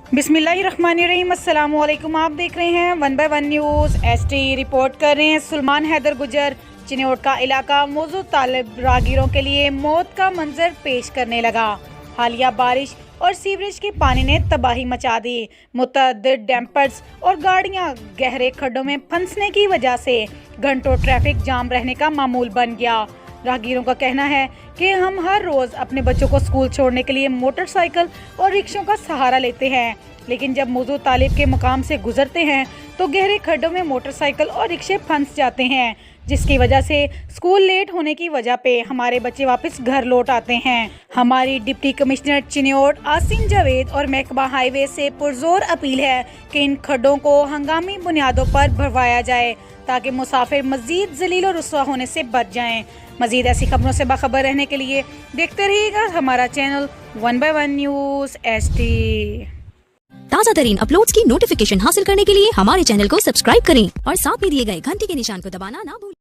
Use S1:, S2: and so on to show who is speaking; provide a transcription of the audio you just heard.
S1: बिस्मिल्लाहिर्रहमानिर्रहीम। अस्सलाम वालेकुम। आप देख रहे हैं 1 बाय 1 न्यूज़ एसटी। रिपोर्ट कर रहे हैं सुलेमान हैदर गुजर। चिन्योट का इलाका मौजूद तालिब राहगीरों के लिए मौत का मंजर पेश करने लगा। हालिया बारिश और सीवरेज के पानी ने तबाही मचा दी। मुतअद्दिद डैम्पर्स और गाड़ियां गहरे खड्डों में फंसने की वजह से घंटों ट्रैफिक जाम रहने का मामूल बन गया। राहगीरों का कहना है कि हम हर रोज अपने बच्चों को स्कूल छोड़ने के लिए मोटरसाइकिल और रिक्शों का सहारा लेते हैं, लेकिन जब मौजूद तालिब के मुकाम से गुजरते हैं तो गहरे खड्डों में मोटरसाइकिल और रिक्शे फंस जाते हैं, जिसकी वजह से स्कूल लेट होने की वजह पे हमारे बच्चे वापस घर लौट आते हैं। हमारी डिप्टी कमिश्नर चिन्योट आसिम जावेद और महकमा हाईवे से पुरजोर अपील है कि इन खड्डों को हंगामी बुनियादों पर भरवाया जाए ताकि मुसाफिर मजीद जलील और रुस्वा होने से बच जाएं। मजीद ऐसी खबरों से बाखबर रहने के लिए देखते रहिएगा हमारा चैनल 1 बाय 1 न्यूज़ एसटी।
S2: ताज़ा तरीन अपलोड्स की नोटिफिकेशन हासिल करने के लिए हमारे चैनल को सब्सक्राइब करें और साथ में दिए गए घंटी के निशान को दबाना ना भूलें।